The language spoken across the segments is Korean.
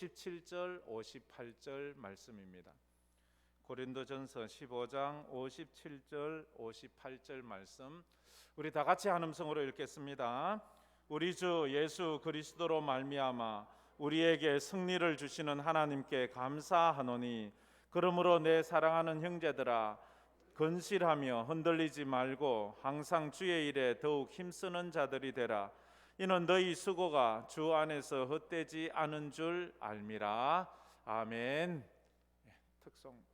57절 58절 말씀입니다. 고린도전서 15장 57절 58절 말씀, 우리 다 같이 한 음성으로 읽겠습니다. 우리 주 예수 그리스도로 말미암아 우리에게 승리를 주시는 하나님께 감사하노니, 그러므로 내 사랑하는 형제들아, 건실하며 흔들리지 말고 항상 주의 일에 더욱 힘쓰는 자들이 되라. 이는 너희 수고가 주 안에서 헛되지 않은 줄 알미라. 아멘. 특송 읽겠습니다.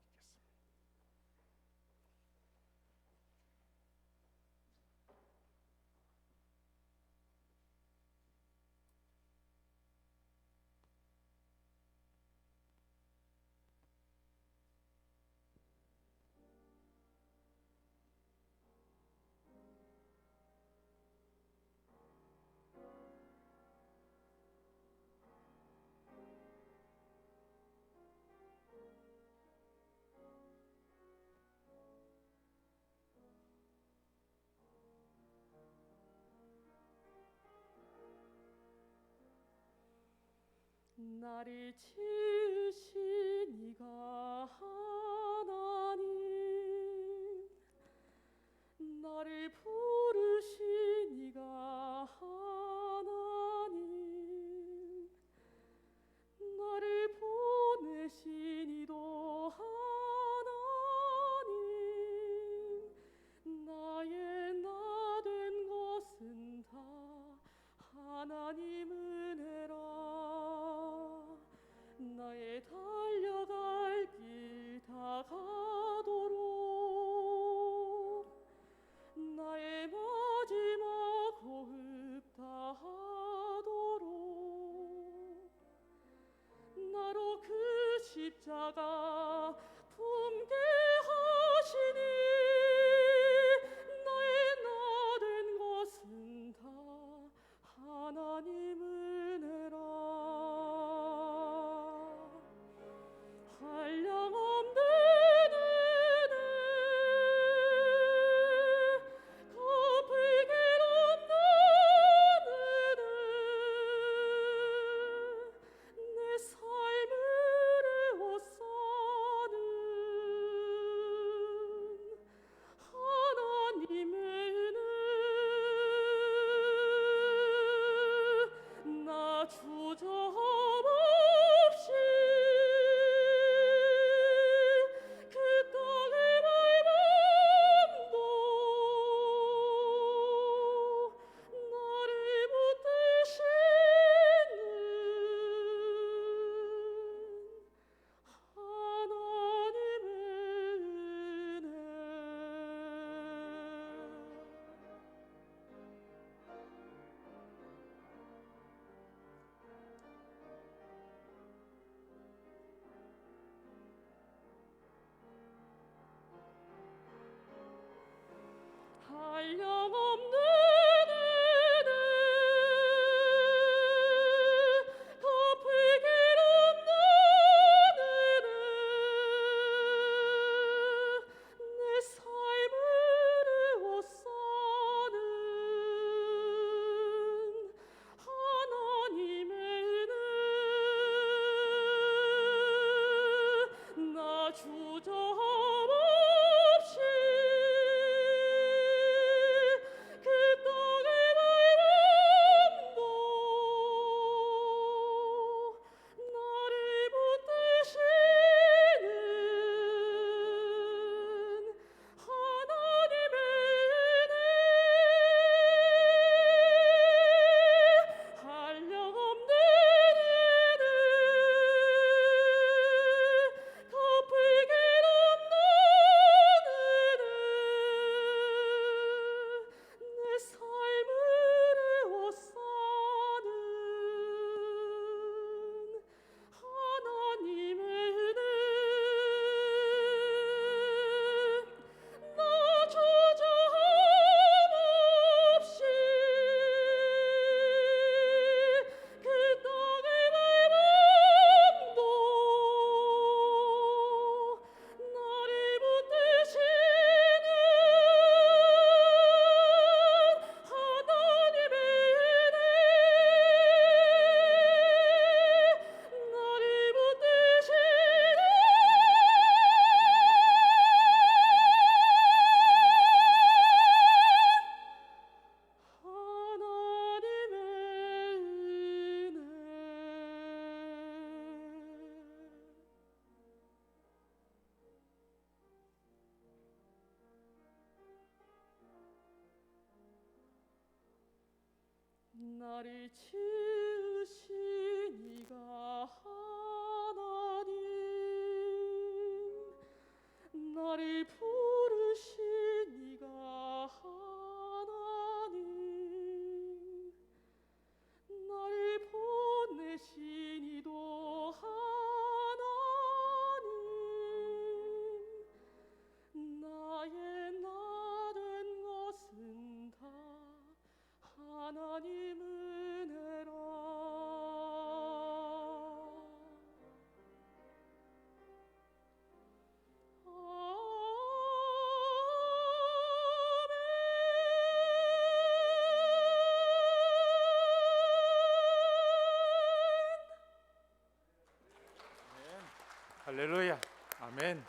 나를 지으신 이가 하나님, 나를 부르신 이가 하나님, 나를 보내신 이도 하나님, 나의 나 된 것은 다 하나님 은혜라. 나의 달려갈 길 다 가도록, 나의 마지막 호흡 다 하도록, 나로 그 십자가 품게 하시니, 나의 나 된 것은 다 하나님 은혜라. 한량없는 은혜, 갚을 길 없는 은혜, 내 삶을 에워싸 나를 지으신 이가 하나님, 나를 부르신 이가 하나님, 나를 보내신 이도 하나님, 나의 나 된 것은 다 하나님 은혜라. 할렐루야. 아멘.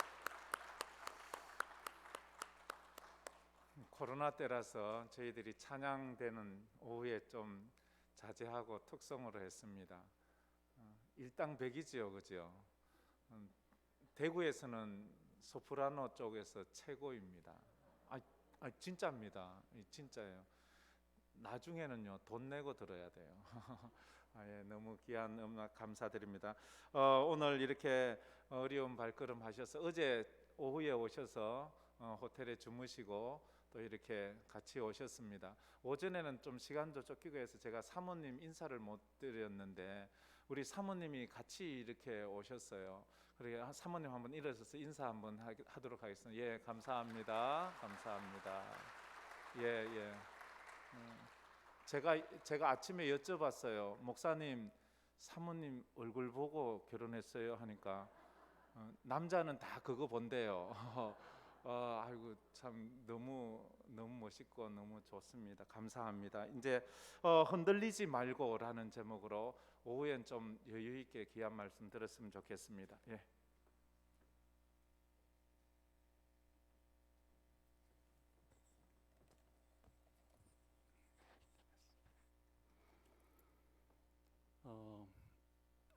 코로나 때라서 저희들이 찬양되는 오후에 좀 자제하고 특성으로 했습니다. 일당백이지요, 그죠? 대구에서는 소프라노 쪽에서 최고입니다. 진짜입니다. 진짜예요. 나중에는요 돈 내고 들어야 돼요. 예, 너무 귀한 음악 감사드립니다. 오늘 이렇게 어려운 발걸음 하셔서 어제 오후에 오셔서 호텔에 주무시고 또 이렇게 같이 오셨습니다. 오전에는 좀 시간도 쫓기고 해서 제가 사모님 인사를 못 드렸는데 우리 사모님이 같이 이렇게 오셨어요. 그래서 사모님 한번 일어서서 인사 한번 하도록 하겠습니다. 예, 감사합니다. 감사합니다. 예, 예. 제가 아침에 여쭤봤어요. 목사님, 사모님 얼굴 보고 결혼했어요? 하니까 남자는 다 그거 본대요. 아이고 참 너무 멋있고 너무 좋습니다. 감사합니다. 이제 흔들리지 말고라는 제목으로 오후엔 좀 여유 있게 귀한 말씀 들었으면 좋겠습니다. 예.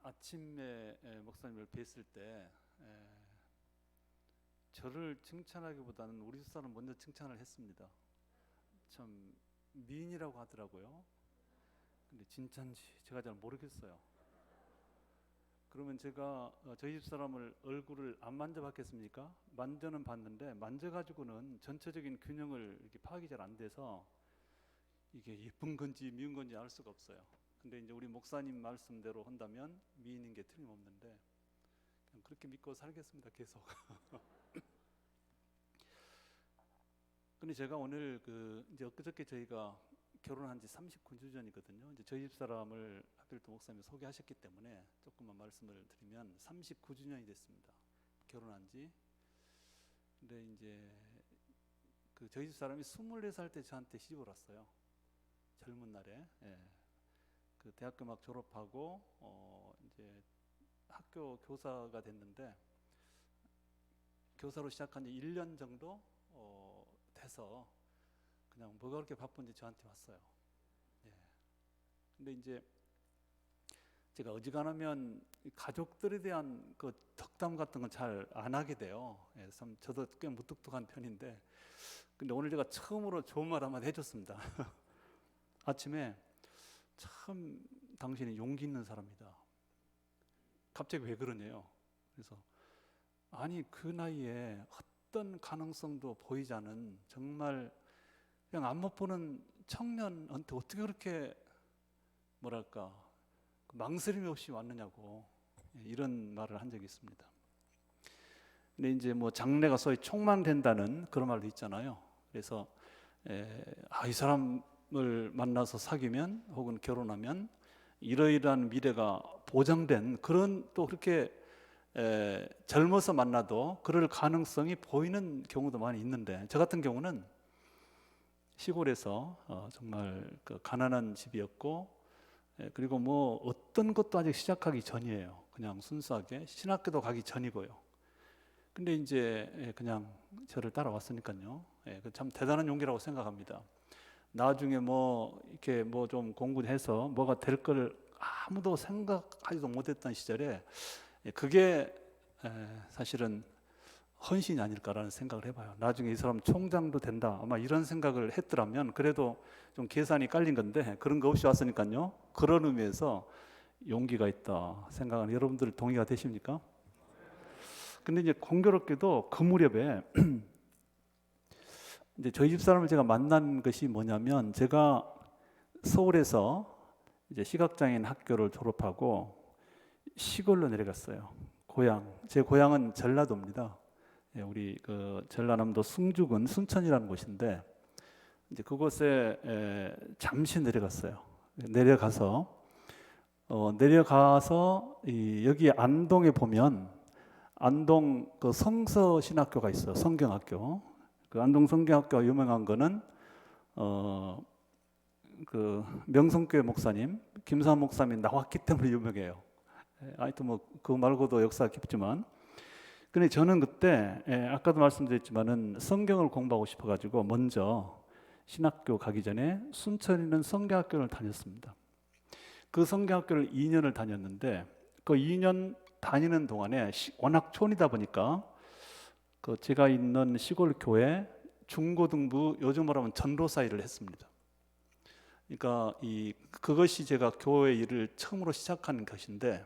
아침에 목사님을 뵀을 때 저를 칭찬하기보다는 우리 집사람 먼저 칭찬을 했습니다. 참 미인이라고 하더라고요. 근데 진짜인지 제가 잘 모르겠어요. 그러면 제가 저희 집사람을 얼굴을 안 만져봤겠습니까? 만져는 봤는데 만져가지고는 전체적인 균형을 이렇게 파악이 잘 안 돼서 이게 예쁜 건지 미운 건지 알 수가 없어요. 근데 이제 우리 목사님 말씀대로 한다면 미인인 게 틀림없는데 그냥 그렇게 믿고 살겠습니다. 계속. 근데 제가 오늘 이제 엊그저께 저희가 결혼한 지 39주 전이거든요. 이제 저희 집 사람을 하필 또 목사님이 소개하셨기 때문에 조금만 말씀을 드리면 39주년이 됐습니다. 결혼한 지. 근데 이제 저희 집 사람이 24살 때 저한테 시집을 왔어요. 젊은 날에. 예. 대학교 막 졸업하고 이제 학교 교사가 됐는데 교사로 시작한 지 1년 정도 돼서 그냥 뭐가 그렇게 바쁜지 저한테 왔어요. 예. 근데 이제 제가 어지간하면 가족들에 대한 그 덕담 같은 건 잘 안 하게 돼요. 예, 저도 꽤 무뚝뚝한 편인데 근데 오늘 제가 처음으로 좋은 말 한마디 해줬습니다. 아침에 참 당신이 용기 있는 사람이다. 갑자기 왜 그러냐요. 그래서 아니 그 나이에 어떤 가능성도 보이지 않은 정말 그냥 안못 보는 청년한테 어떻게 그렇게 뭐랄까 망설임이 없이 왔느냐고 이런 말을 한 적이 있습니다. 근데 이제 뭐 장래가 소위 촉망된다는 그런 말도 있잖아요. 그래서 이 사람을 만나서 사귀면 혹은 결혼하면 이러이러한 미래가 보장된 그런 또 그렇게 젊어서 만나도 그럴 가능성이 보이는 경우도 많이 있는데 저 같은 경우는 시골에서 정말 가난한 집이었고 그리고 뭐 어떤 것도 아직 시작하기 전이에요. 그냥 순수하게 신학교도 가기 전이고요. 근데 이제 그냥 저를 따라왔으니까요. 참 대단한 용기라고 생각합니다. 나중에 뭐 이렇게 뭐 좀 공부해서 뭐가 될 걸 아무도 생각하지도 못했던 시절에 그게 사실은 헌신이 아닐까라는 생각을 해봐요. 나중에 이 사람 총장도 된다 아마 이런 생각을 했더라면 그래도 좀 계산이 깔린 건데 그런 거 없이 왔으니까요. 그런 의미에서 용기가 있다 생각하는 여러분들 동의가 되십니까? 근데 이제 공교롭게도 그 무렵에 이제 저희 집 사람을 제가 만난 것이 뭐냐면 제가 서울에서 이제 시각장애인 학교를 졸업하고 시골로 내려갔어요. 제 고향은 전라도입니다. 예, 우리 그 전라남도 승주군 순천이라는 곳인데 이제 그곳에 잠시 내려갔어요. 내려가서 여기 안동에 보면 안동 그 성서신학교가 있어요. 성경학교. 그 안동 성경학교가 유명한 거는 그 명성교회 목사님 김삼 목사님이 나왔기 때문에 유명해요. 하여튼 뭐 그 말고도 역사가 깊지만, 근데 저는 그때 아까도 말씀드렸지만은 성경을 공부하고 싶어가지고 먼저 신학교 가기 전에 순천에 있는 성경학교를 다녔습니다. 그 성경학교를 2년을 다녔는데 그 2년 다니는 동안에 워낙 촌이다 보니까 그 제가 있는 시골 교회 중고등부 요즘으로 하면 전도사 일을 했습니다. 그러니까 그것이 제가 교회 일을 처음으로 시작한 것인데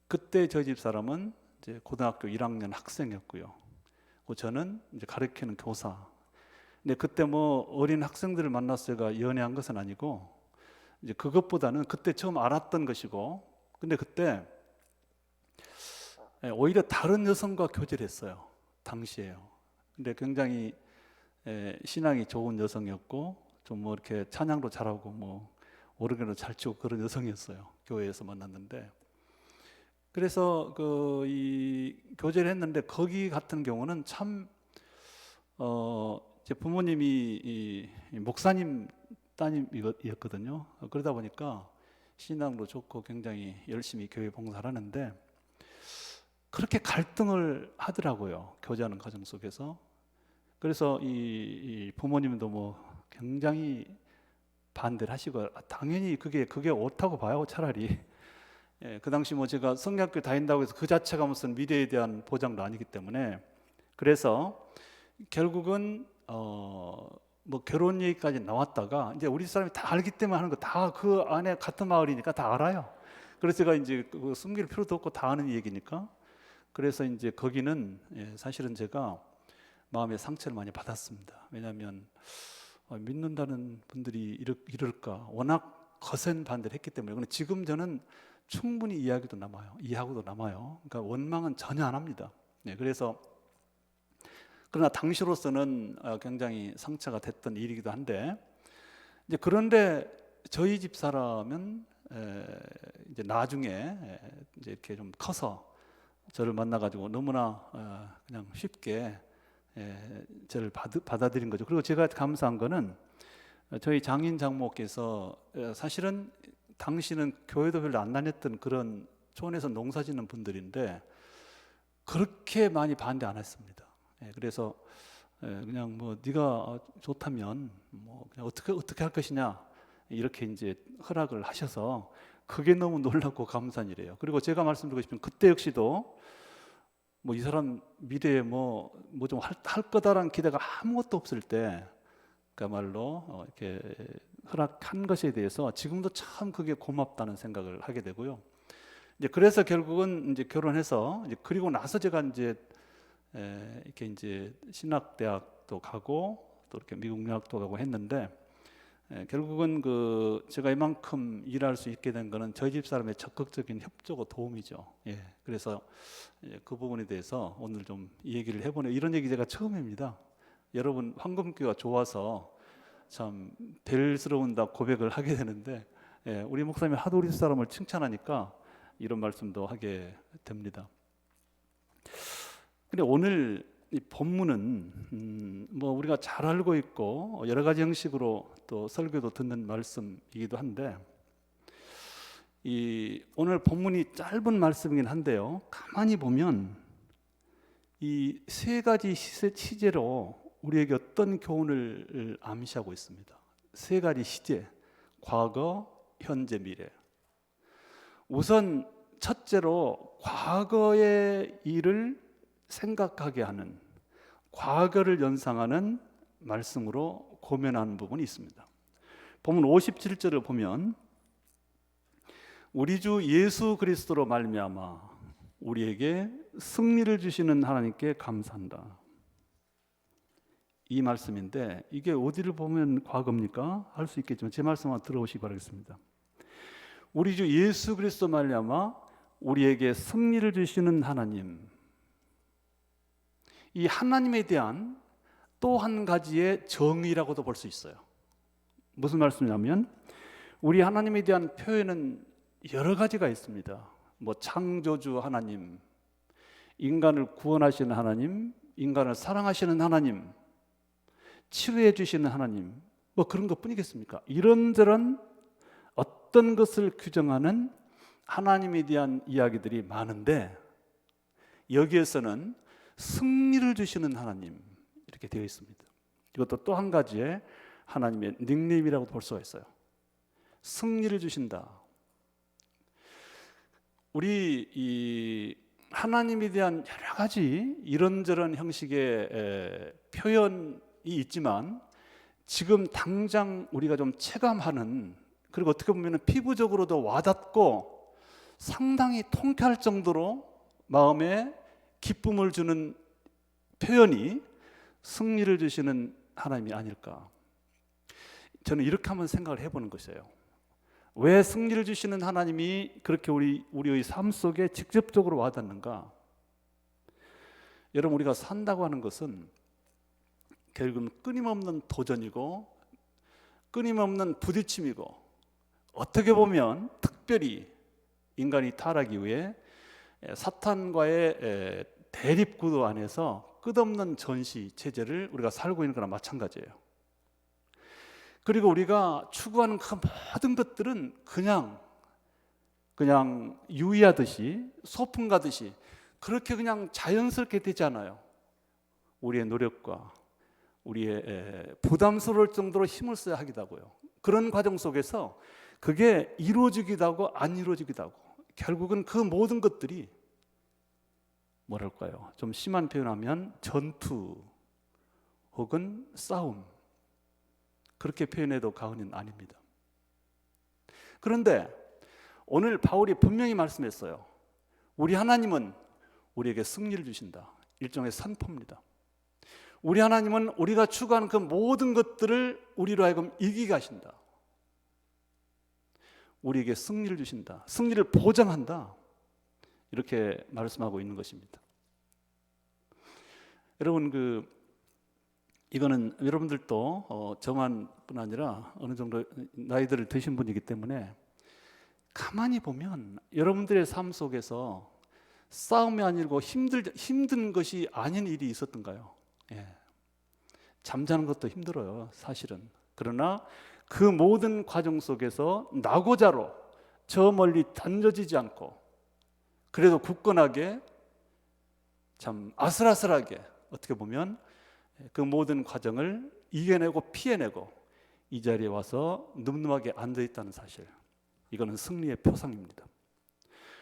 그때 저희 집 사람은 이제 고등학교 1학년 학생이었고요. 저는 이제 가르치는 교사. 근데 그때 뭐 어린 학생들을 만나서 제가 연애한 것은 아니고 이제 그것보다는 그때 처음 알았던 것이고, 근데 그때 오히려 다른 여성과 교제를 했어요. 당시에요. 근데 굉장히 신앙이 좋은 여성이었고 좀 뭐 이렇게 찬양도 잘하고 뭐 오르간도 잘 치고 그런 여성이었어요. 교회에서 만났는데, 그래서 이 교제를 했는데 거기 같은 경우는 참 제 부모님이 목사님 따님이었거든요. 그러다 보니까 신앙도 좋고 굉장히 열심히 교회 봉사를 하는데 그렇게 갈등을 하더라고요. 교제하는 과정 속에서. 그래서 이 부모님도 뭐 굉장히 반대를 하시고 당연히 그게 옳다고 봐요. 차라리. 그 당시 뭐 제가 성경학교 다닌다고 해서 그 자체가 무슨 미래에 대한 보장도 아니기 때문에, 그래서 결국은 뭐 결혼 얘기까지 나왔다가 이제 우리 사람이 다 알기 때문에 하는 거 다 그 안에 같은 마을이니까 다 알아요. 그래서 제가 이제 숨길 필요도 없고 다 아는 얘기니까, 그래서 이제 거기는 사실은 제가 마음의 상처를 많이 받았습니다. 왜냐하면 믿는다는 분들이 이럴까 워낙 거센 반대를 했기 때문에. 근데 지금 저는 충분히 이해하고도 남아요. 그러니까 원망은 전혀 안 합니다. 그래서 그러나 당시로서는 굉장히 상처가 됐던 일이기도 한데, 이제 그런데 저희 집 사람은 이제 나중에 이제 이렇게 좀 커서 저를 만나가지고 너무나 그냥 쉽게 저를 받아들인 거죠. 그리고 제가 감사한 거는 저희 장인 장모께서 사실은 당시는 교회도 별로 안 다녔던 그런 촌에서 농사짓는 분들인데 그렇게 많이 반대 안 했습니다. 그래서 그냥 뭐 네가 좋다면 뭐 그냥 어떻게 할 것이냐 이렇게 이제 허락을 하셔서 그게 너무 놀랍고 감사한 일이에요. 그리고 제가 말씀드리고 싶은 그때 역시도 뭐 이 사람 미래에 뭐 좀 할 거다라는 기대가 아무것도 없을 때 그야말로 이렇게 허락한 것에 대해서 지금도 참 그게 고맙다는 생각을 하게 되고요. 이제 그래서 결국은 이제 결혼해서 이제 그리고 나서 제가 이제 이렇게 이제 신학대학도 가고 또 이렇게 미국 유학도 가고 했는데 결국은 제가 이만큼 일할 수 있게 된 거는 저희 집 사람의 적극적인 협조고 도움이죠. 그래서 그 부분에 대해서 오늘 좀 이 얘기를 해보네요. 이런 얘기 제가 처음입니다. 여러분 황금교가 좋아서 참 벨스러운다 고백을 하게 되는데 우리 목사님이 하도 우리 사람을 칭찬하니까 이런 말씀도 하게 됩니다. 근데 오늘 이 본문은 뭐 우리가 잘 알고 있고 여러 가지 형식으로 또 설교도 듣는 말씀이기도 한데 오늘 본문이 짧은 말씀이긴 한데요. 가만히 보면 이 세 가지 시제로 우리에게 어떤 교훈을 암시하고 있습니다. 세 가지 시제, 과거, 현재, 미래. 우선 첫째로 과거의 일을 생각하게 하는, 과거를 연상하는 말씀으로 고면하는 부분이 있습니다. 본문 57절을 보면 우리 주 예수 그리스도로 말미암아 우리에게 승리를 주시는 하나님께 감사한다. 이 말씀인데 이게 어디를 보면 과거입니까? 할 수 있겠지만 제 말씀 한번 들어보시기 바라겠습니다. 우리 주 예수 그리스도 말미암아 우리에게 승리를 주시는 하나님, 이 하나님에 대한 또 한 가지의 정의라고도 볼 수 있어요. 무슨 말씀이냐면 우리 하나님에 대한 표현은 여러 가지가 있습니다. 뭐 창조주 하나님, 인간을 구원하시는 하나님, 인간을 사랑하시는 하나님, 치료해 주시는 하나님, 뭐 그런 것뿐이겠습니까? 이런저런 어떤 것을 규정하는 하나님에 대한 이야기들이 많은데 여기에서는 승리를 주시는 하나님 이렇게 되어 있습니다. 이것도 또 한 가지의 하나님의 닉네임이라고 볼 수가 있어요. 승리를 주신다. 우리 이 하나님에 대한 여러 가지 이런저런 형식의 표현이 있지만 지금 당장 우리가 좀 체감하는, 그리고 어떻게 보면 피부적으로도 와닿고 상당히 통쾌할 정도로 마음에 기쁨을 주는 표현이 승리를 주시는 하나님이 아닐까. 저는 이렇게 한번 생각을 해보는 것이에요. 왜 승리를 주시는 하나님이 그렇게 우리의 삶 속에 직접적으로 와닿는가? 여러분, 우리가 산다고 하는 것은 결국은 끊임없는 도전이고 끊임없는 부딪힘이고, 어떻게 보면 특별히 인간이 타락 이후에 사탄과의 대립 구도 안에서 끝없는 전시 체제를 우리가 살고 있는 거나 마찬가지예요. 그리고 우리가 추구하는 그 모든 것들은 그냥 유의하듯이 소풍 가듯이 그렇게 그냥 자연스럽게 되지 않아요. 우리의 노력과 우리의 부담스러울 정도로 힘을 써야 하기도 하고요. 그런 과정 속에서 그게 이루어지기도 하고 안 이루어지기도 하고, 결국은 그 모든 것들이 뭐랄까요? 좀 심한 표현하면 전투 혹은 싸움, 그렇게 표현해도 과언은 아닙니다. 그런데 오늘 바울이 분명히 말씀했어요. 우리 하나님은 우리에게 승리를 주신다. 일종의 선포입니다. 우리 하나님은 우리가 추구하는 그 모든 것들을 우리로 하여금 이기게 하신다. 우리에게 승리를 주신다. 승리를 보장한다. 이렇게 말씀하고 있는 것입니다. 여러분, 이거는 여러분들도 저만 뿐 아니라 어느 정도 나이들을 드신 분이기 때문에 가만히 보면 여러분들의 삶 속에서 싸움이 아니고 힘든 것이 아닌 일이 있었던가요? 예. 잠자는 것도 힘들어요, 사실은. 그러나 그 모든 과정 속에서 나고자로 저 멀리 던져지지 않고 그래도 굳건하게, 참 아슬아슬하게 어떻게 보면 그 모든 과정을 이겨내고 피해내고 이 자리에 와서 늠름하게 앉아있다는 사실, 이거는 승리의 표상입니다.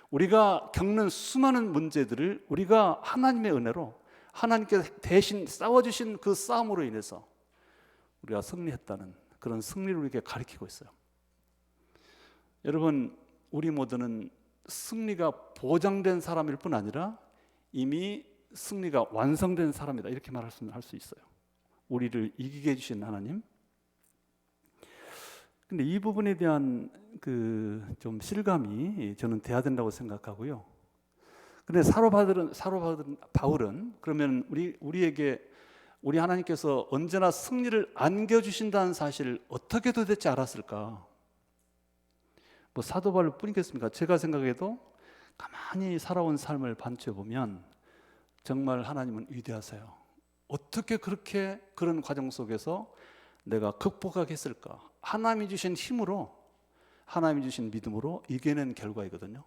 우리가 겪는 수많은 문제들을 우리가 하나님의 은혜로, 하나님께서 대신 싸워주신 그 싸움으로 인해서 우리가 승리했다는 그런 승리를 우리에게 가르치고 있어요. 여러분, 우리 모두는 승리가 보장된 사람일 뿐 아니라 이미 승리가 완성된 사람이다, 이렇게 말할 수 있어요. 우리를 이기게 해주신 하나님. 근데 이 부분에 대한 좀 실감이 저는 돼야 된다고 생각하고요. 근데 사도 바울은 그러면 우리 하나님께서 언제나 승리를 안겨주신다는 사실을 어떻게 도대체 알았을까? 뭐 사도 바울 뿐이겠습니까? 제가 생각해도 가만히 살아온 삶을 반추해 보면 정말 하나님은 위대하세요. 어떻게 그렇게 그런 과정 속에서 내가 극복하겠을까? 하나님이 주신 힘으로, 하나님이 주신 믿음으로 이겨낸 결과이거든요.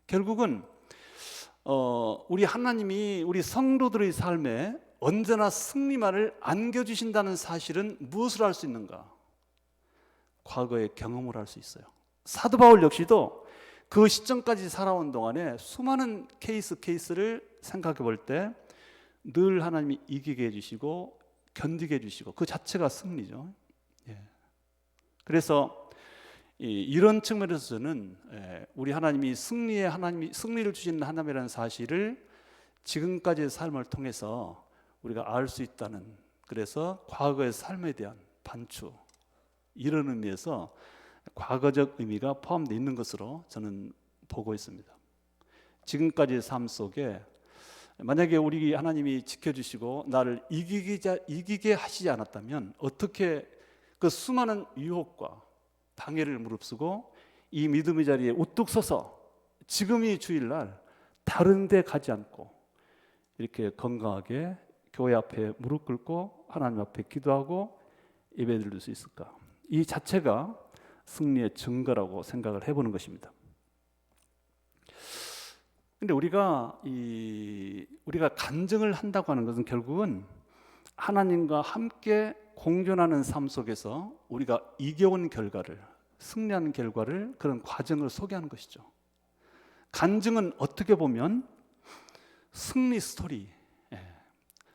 결국은 우리 하나님이 우리 성도들의 삶에 언제나 승리만을 안겨주신다는 사실은 무엇을 알 수 있는가? 과거의 경험을 알 수 있어요. 사도 바울 역시도 그 시점까지 살아온 동안에 수많은 케이스를 생각해 볼 때 늘 하나님이 이기게 해주시고 견디게 해주시고 그 자체가 승리죠. 예. 그래서 이런 측면에서 저는 우리 하나님이 승리를 주시는 하나님이라는 사실을 지금까지의 삶을 통해서 우리가 알 수 있다는, 그래서 과거의 삶에 대한 반추, 이런 의미에서 과거적 의미가 포함되어 있는 것으로 저는 보고 있습니다. 지금까지의 삶 속에 만약에 우리 하나님이 지켜주시고 나를 이기게 하시지 않았다면 어떻게 그 수많은 유혹과 방해를 무릅쓰고 이 믿음의 자리에 우뚝 서서 지금이 주일날 다른 데 가지 않고 이렇게 건강하게 교회 앞에 무릎 꿇고 하나님 앞에 기도하고 예배 드릴 수 있을까? 이 자체가 승리의 증거라고 생각을 해보는 것입니다. 근데 우리가 간증을 한다고 하는 것은 결국은 하나님과 함께 공존하는 삶 속에서 우리가 이겨온 결과를, 승리하는 결과를, 그런 과정을 소개하는 것이죠. 간증은 어떻게 보면 승리 스토리,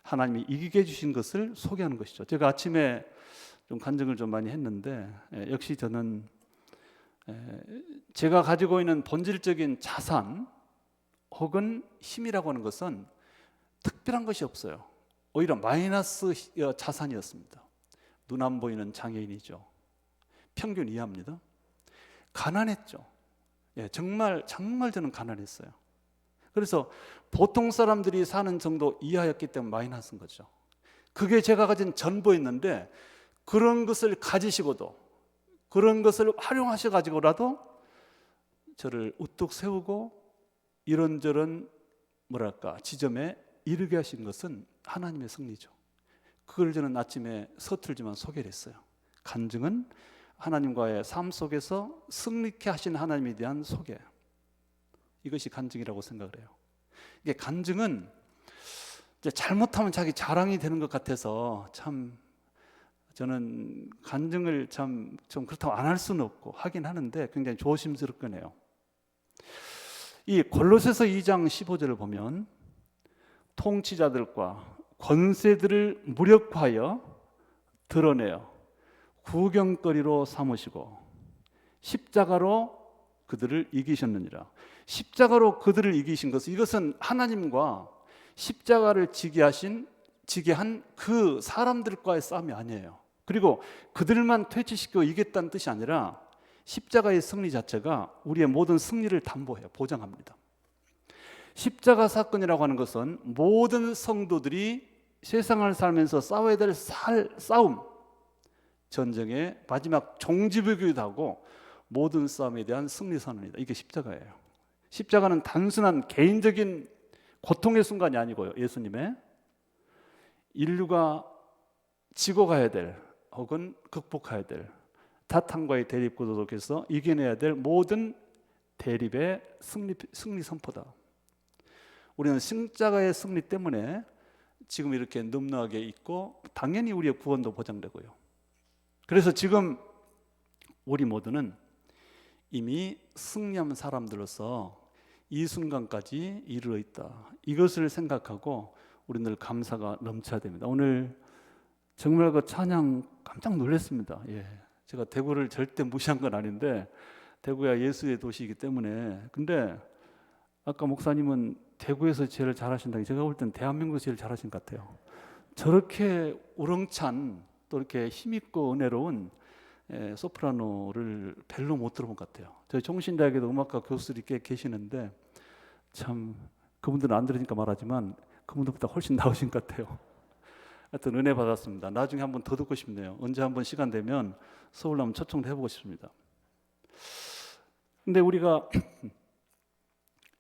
하나님이 이기게 해주신 것을 소개하는 것이죠. 제가 아침에 좀 간증을 좀 많이 했는데 역시 저는 제가 가지고 있는 본질적인 자산 혹은 힘이라고 하는 것은 특별한 것이 없어요. 오히려 마이너스 자산이었습니다. 눈 안 보이는 장애인이죠. 평균 이하입니다. 가난했죠. 정말 저는 가난했어요. 그래서 보통 사람들이 사는 정도 이하였기 때문에 마이너스인 거죠. 그게 제가 가진 전부였는데 그런 것을 가지시고도, 그런 것을 활용하셔가지고라도 저를 우뚝 세우고 이런저런 지점에 이르게 하신 것은 하나님의 승리죠. 그걸 저는 아침에 서툴지만 소개를 했어요. 간증은 하나님과의 삶 속에서 승리케 하신 하나님에 대한 소개, 이것이 간증이라고 생각을 해요. 이게 간증은 이제 잘못하면 자기 자랑이 되는 것 같아서 참 저는 간증을 좀 그렇다고 안 할 수는 없고 하긴 하는데 굉장히 조심스럽긴 해요. 이 골로새서 2장 15절을 보면 통치자들과 권세들을 무력화하여 드러내어 구경거리로 삼으시고 십자가로 그들을 이기셨느니라. 십자가로 그들을 이기신 것은, 이것은 하나님과 십자가를 지게 한 그 사람들과의 싸움이 아니에요. 그리고 그들만 퇴치시키고 이겼다는 뜻이 아니라 십자가의 승리 자체가 우리의 모든 승리를 담보해요. 보장합니다. 십자가 사건이라고 하는 것은 모든 성도들이 세상을 살면서 싸워야 될 싸움, 전쟁의 마지막 종지부이기도 하고 모든 싸움에 대한 승리 선언이다. 이게 십자가예요. 십자가는 단순한 개인적인 고통의 순간이 아니고요. 예수님의 인류가 지고 가야 될 혹은 극복해야 될 사탄과의 대립 구도 속에서 이겨내야 될 모든 대립의 승리 선포다. 우리는 십자가의 승리 때문에 지금 이렇게 늠름하게 있고 당연히 우리의 구원도 보장되고요. 그래서 지금 우리 모두는 이미 승리한 사람들로서 이 순간까지 이르러 있다. 이것을 생각하고 우리 늘 감사가 넘쳐야 됩니다. 오늘 정말 그 찬양 깜짝 놀랐습니다. 제가 대구를 절대 무시한 건 아닌데 대구가 예수의 도시이기 때문에, 근데 아까 목사님은 대구에서 제일 잘하신다니, 제가 볼 땐 대한민국에서 제일 잘하신 것 같아요. 저렇게 우렁찬 또 이렇게 힘있고 은혜로운 소프라노를 별로 못 들어본 것 같아요. 저희 종신대학에도 음악과 교수들이 꽤 계시는데 참 그분들은 안 들으니까 말하지만 그분들보다 훨씬 나으신 것 같아요. 하여튼 은혜 받았습니다. 나중에 한번 더 듣고 싶네요. 언제 한번 시간 되면 서울 한번 초청도 해보고 싶습니다. 근데 우리가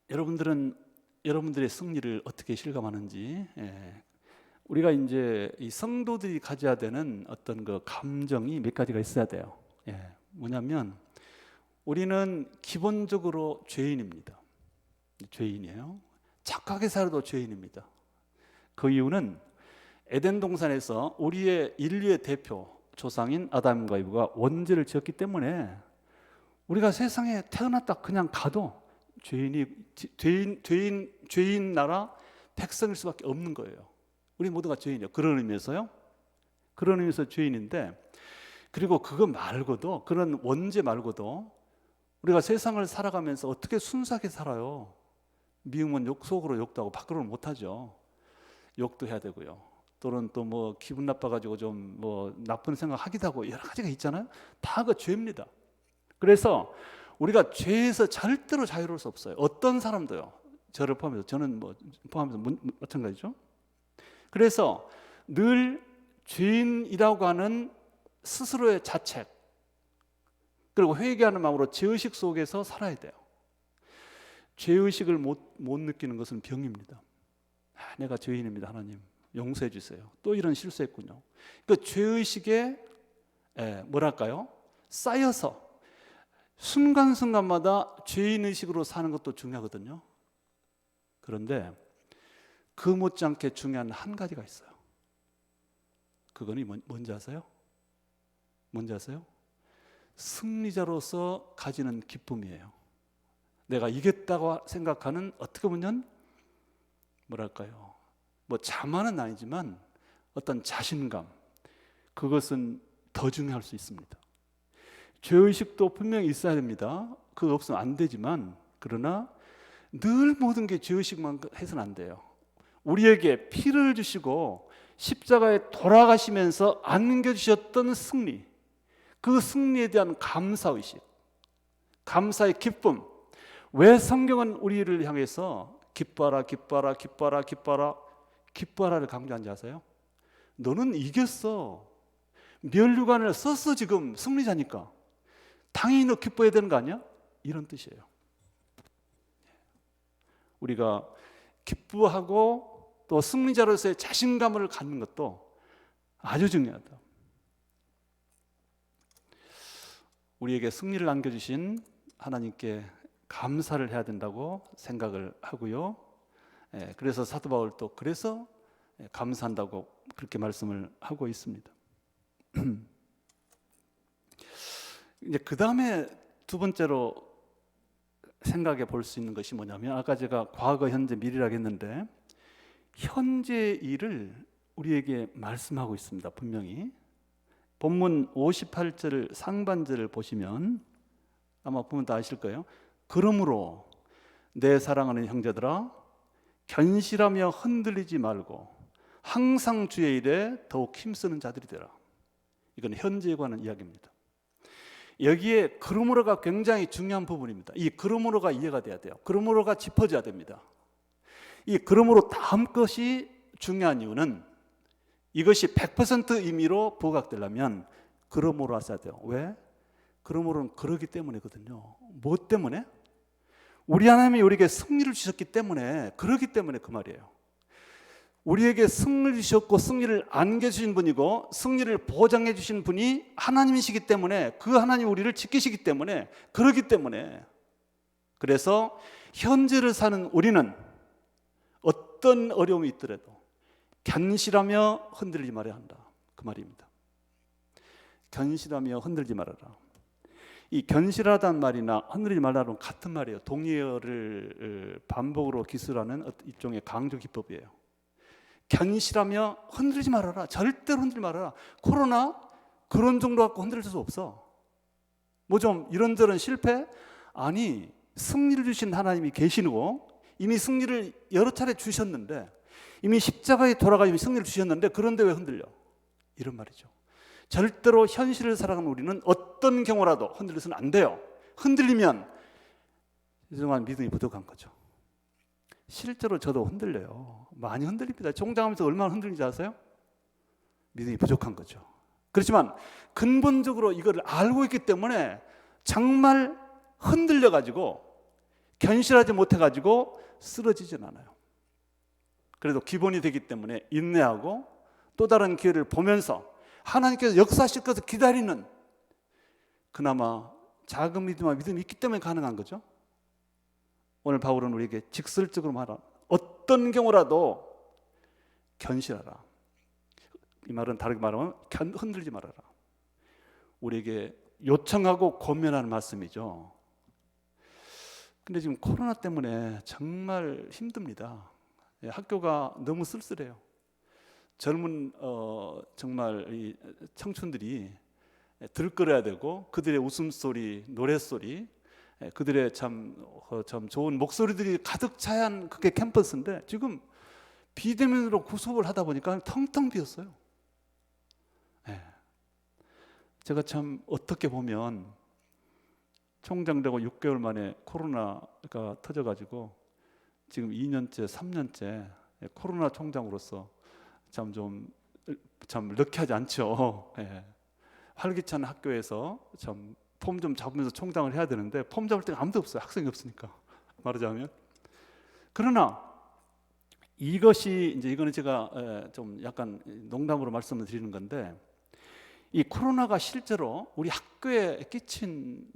여러분들의 승리를 어떻게 실감하는지, 우리가 이제 이 성도들이 가져야 되는 어떤 그 감정이 몇 가지가 있어야 돼요. 뭐냐면 우리는 기본적으로 죄인입니다. 죄인이에요. 착하게 살아도 죄인입니다. 그 이유는 에덴 동산에서 우리의 인류의 대표 조상인 아담과 이브가 원죄를 지었기 때문에 우리가 세상에 태어났다 그냥 가도 죄인 나라 백성일 수밖에 없는 거예요. 우리 모두가 죄인이에요. 그런 의미에서요. 그런 의미에서 죄인인데, 그리고 그거 말고도, 그런 원죄 말고도 우리가 세상을 살아가면서 어떻게 순수하게 살아요? 미우면 속으로 욕도 하고 밖으로는 못하죠. 욕도 해야 되고요. 또는 또 뭐 기분 나빠가지고 좀 뭐 나쁜 생각하기도 하고 여러 가지가 있잖아요. 다 그 죄입니다. 그래서 우리가 죄에서 절대로 자유로울 수 없어요. 어떤 사람도요. 저를 포함해서, 저는 뭐 포함해서 마찬가지죠. 그래서 늘 죄인이라고 하는 스스로의 자책, 그리고 회개하는 마음으로 죄의식 속에서 살아야 돼요. 죄의식을 못 느끼는 것은 병입니다. 내가 죄인입니다. 하나님 용서해 주세요. 또 이런 실수했군요. 그 죄의식에 뭐랄까요? 쌓여서 순간순간마다 죄인의식으로 사는 것도 중요하거든요. 그런데 그 못지않게 중요한 한 가지가 있어요. 그거는 뭔지 아세요? 뭔지 아세요? 승리자로서 가지는 기쁨이에요. 내가 이겼다고 생각하는, 어떻게 보면 뭐랄까요, 뭐 자만은 아니지만 어떤 자신감, 그것은 더 중요할 수 있습니다. 죄의식도 분명히 있어야 됩니다. 그거 없으면 안 되지만, 그러나 늘 모든 게 죄의식만 해서는 안 돼요. 우리에게 피를 주시고 십자가에 돌아가시면서 안겨주셨던 승리, 그 승리에 대한 감사의식, 감사의 기쁨. 왜 성경은 우리를 향해서 기뻐하라, 기뻐하라, 기뻐하라, 기뻐하라, 기뻐하라를 강조한지 아세요? 너는 이겼어. 면류관을 썼어. 지금 승리자니까 당연히 너 기뻐해야 되는 거 아니야? 이런 뜻이에요. 우리가 기뻐하고 또 승리자로서의 자신감을 갖는 것도 아주 중요하다. 우리에게 승리를 안겨주신 하나님께 감사를 해야 된다고 생각을 하고요. 그래서 사도 바울도 그래서 감사한다고 그렇게 말씀을 하고 있습니다. 이제 그 다음에 두 번째로 생각해 볼 수 있는 것이 뭐냐면, 아까 제가 과거, 현재, 미래라고 했는데 현재 일을 우리에게 말씀하고 있습니다. 분명히 본문 58절 상반절을 보시면 아마 보면 다 아실 거예요. 그러므로 내 사랑하는 형제들아, 견실하며 흔들리지 말고 항상 주의 일에 더욱 힘쓰는 자들이 되라. 이건 현재에 관한 이야기입니다. 여기에 그러므로가 굉장히 중요한 부분입니다. 이 그러므로가 이해가 돼야 돼요. 그러므로가 짚어져야 됩니다. 이 그러므로 다음 것이 중요한 이유는, 이것이 100% 의미로 부각되려면 그러므로 하셔야 돼요. 왜? 그러므로는 그러기 때문이거든요. 뭐 때문에? 우리 하나님이 우리에게 승리를 주셨기 때문에, 그러기 때문에 그 말이에요. 우리에게 승리를 주셨고 승리를 안겨주신 분이고 승리를 보장해 주신 분이 하나님이시기 때문에, 그 하나님 우리를 지키시기 때문에, 그러기 때문에, 그래서 현재를 사는 우리는 어떤 어려움이 있더라도 견실하며 흔들리지 말아야 한다. 그 말입니다. 견실하며 흔들지 말아라. 이 견실하다는 말이나 흔들리지 말라는 같은 말이에요. 동의어를 반복으로 기술하는 일종의 강조 기법이에요. 견실하며 흔들리지 말아라. 절대로 흔들지 말아라. 코로나 그런 정도 갖고 흔들릴 수 없어. 뭐 좀 이런저런 실패? 아니, 승리를 주신 하나님이 계시고 이미 승리를 여러 차례 주셨는데, 이미 십자가에 돌아가시면 승리를 주셨는데, 그런데 왜 흔들려? 이런 말이죠. 절대로 현실을 살아가는 우리는 어떤 경우라도 흔들려서는 안 돼요. 흔들리면 그동안 믿음이 부족한 거죠. 실제로 저도 흔들려요. 많이 흔들립니다. 종장하면서 얼마나 흔들리는지 아세요? 믿음이 부족한 거죠. 그렇지만 근본적으로 이걸 알고 있기 때문에 정말 흔들려가지고 견실하지 못해가지고 쓰러지진 않아요. 그래도 기본이 되기 때문에 인내하고 또 다른 기회를 보면서 하나님께서 역사하실 것을 기다리는, 그나마 작은 믿음이 있기 때문에 가능한 거죠. 오늘 바울은 우리에게 직설적으로 말하라. 어떤 경우라도 견실하라. 이 말은 다르게 말하면 흔들지 말아라. 우리에게 요청하고 권면하는 말씀이죠. 근데 지금 코로나 때문에 정말 힘듭니다. 학교가 너무 쓸쓸해요. 젊은 정말 이 청춘들이 들끓어야 되고 그들의 웃음소리, 노랫소리, 그들의 참 좋은 목소리들이 가득 차한 그게 캠퍼스인데 지금 비대면으로 구속을 하다 보니까 텅텅 비었어요. 제가 참 어떻게 보면 총장 되고 6개월 만에 코로나가 터져가지고 지금 2년째, 3년째 코로나 총장으로서 참 럭키하지 않죠. 활기찬 학교에서 참 폼 좀 잡으면서 총장을 해야 되는데 폼 잡을 때가 아무도 없어요. 학생이 없으니까 말하자면. 그러나 이것이 이거는 제가 좀 약간 농담으로 말씀을 드리는 건데 이 코로나가 실제로 우리 학교에 끼친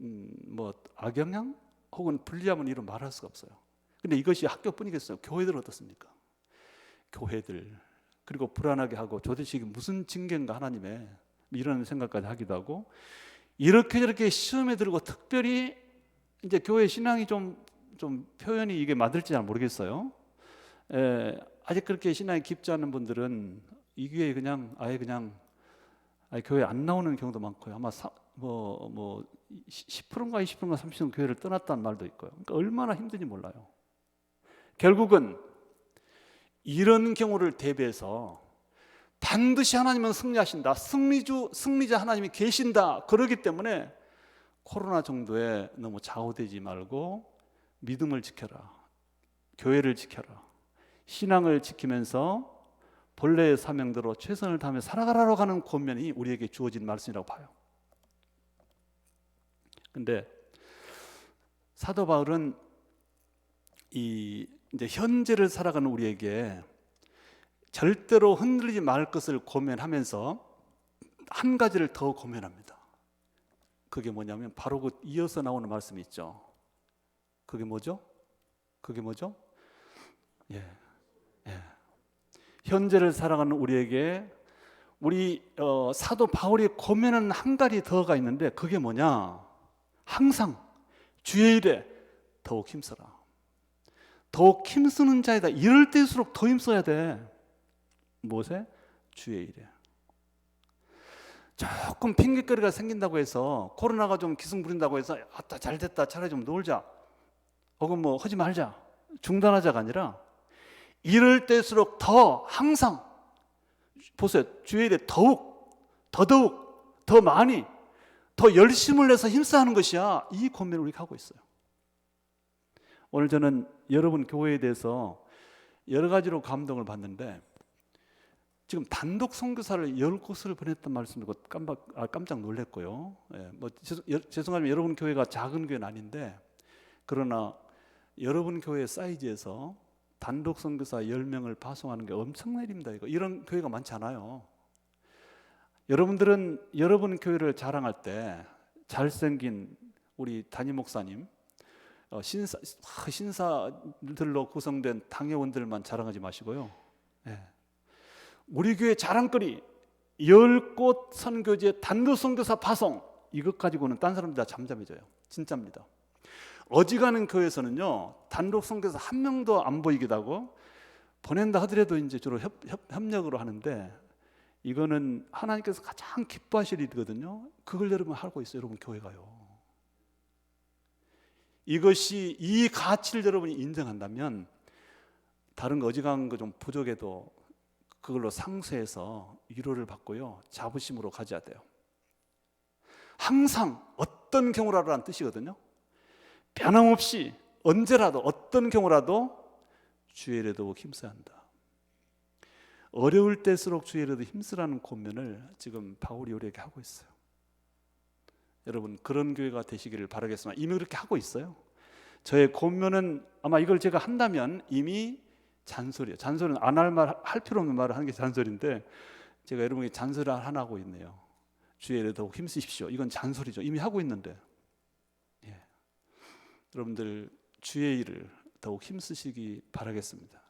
뭐 악영향 혹은 불리함은 이루 말할 수가 없어요. 근데 이것이 학교뿐이겠어요. 교회들 어떻습니까? 교회들 그리고 불안하게 하고 도대체 이게 무슨 징계인가 하나님의 이런 생각까지 하기도 하고 이렇게 저렇게 시험에 들고 특별히 이제 교회 신앙이 좀 표현이 이게 맞을지 잘 모르겠어요. 아직 그렇게 신앙이 깊지 않은 분들은 이게 아예 교회 안 나오는 경우도 많고요. 아마 10%인가 20%인가 30%는 교회를 떠났다는 말도 있고요. 그러니까 얼마나 힘든지 몰라요. 결국은 이런 경우를 대비해서 반드시 하나님은 승리하신다. 승리자 하나님이 계신다. 그렇기 때문에 코로나 정도에 너무 좌우되지 말고 믿음을 지켜라. 교회를 지켜라. 신앙을 지키면서 본래의 사명대로 최선을 다하며 살아가라고 하는 권면이 우리에게 주어진 말씀이라고 봐요. 근데 사도 바울은 이제 현재를 살아가는 우리에게 절대로 흔들리지 말 것을 권면하면서 한 가지를 더 권면합니다. 그게 뭐냐면 바로 그 이어서 나오는 말씀이 있죠. 그게 뭐죠? 현재를 살아가는 우리에게 우리 사도 바울이 권면하는 한 가지 더가 있는데 그게 뭐냐? 항상 주의 일에 더욱 힘써라. 더욱 힘쓰는 자이다. 이럴 때일수록 더 힘써야 돼. 무엇에? 주의 일에. 조금 핑계거리가 생긴다고 해서 코로나가 좀 기승부린다고 해서 아따 잘됐다 차라리 좀 놀자 혹은 뭐 하지 말자 중단하자가 아니라 이럴 때일수록 더 항상 보세요. 주의 일에 더더욱 더 많이 더 열심을 내서 힘써야 하는 것이야. 이 권면을 우리가 하고 있어요. 오늘 저는 여러분 교회에 대해서 여러 가지로 감동을 받는데 지금 단독 선교사를 10곳을 보냈단 말씀 듣고 깜짝 놀랐고요. 죄송하지만 여러분 교회가 작은 교회는 아닌데 그러나 여러분 교회 사이즈에서 단독 선교사 10명을 파송하는 게 엄청난 일입니다. 이런 교회가 많지 않아요. 여러분들은 여러분 교회를 자랑할 때 잘생긴 우리 담임 목사님 신사들로 구성된 당회원들만 자랑하지 마시고요. 우리 교회 자랑거리 10곳 선교지의 단독 선교사 파송 이것 가지고는 딴 사람들 다 잠잠해져요. 진짜입니다. 어지간한 교회에서는요 단독 선교사 한 명도 안 보이기도 하고 보낸다 하더라도 이제 주로 협력으로 하는데 이거는 하나님께서 가장 기뻐하실 일이거든요. 그걸 여러분 하고 있어요. 여러분 교회가요. 이것이 이 가치를 여러분이 인정한다면 다른 거 어지간한 거 좀 부족해도 그걸로 상쇄해서 위로를 받고요 자부심으로 가져야 돼요. 항상 어떤 경우라도라는 뜻이거든요. 변함없이 언제라도 어떤 경우라도 주의 일에 더욱 힘써야 한다. 어려울 때일수록 주의 일에 더 힘쓰라는 권면을 지금 바울이 우리에게 하고 있어요. 여러분 그런 교회가 되시기를 바라겠습니다. 이미 그렇게 하고 있어요. 저의 권면은 아마 이걸 제가 한다면 이미 잔소리예요. 잔소리는 안 할 말, 할 필요 없는 말을 하는 게 잔소리인데 제가 여러분에게 잔소리 하나 하고 있네요. 주의 일에 더욱 힘쓰십시오. 이건 잔소리죠. 이미 하고 있는데 여러분들 주의 일을 더욱 힘쓰시기 바라겠습니다.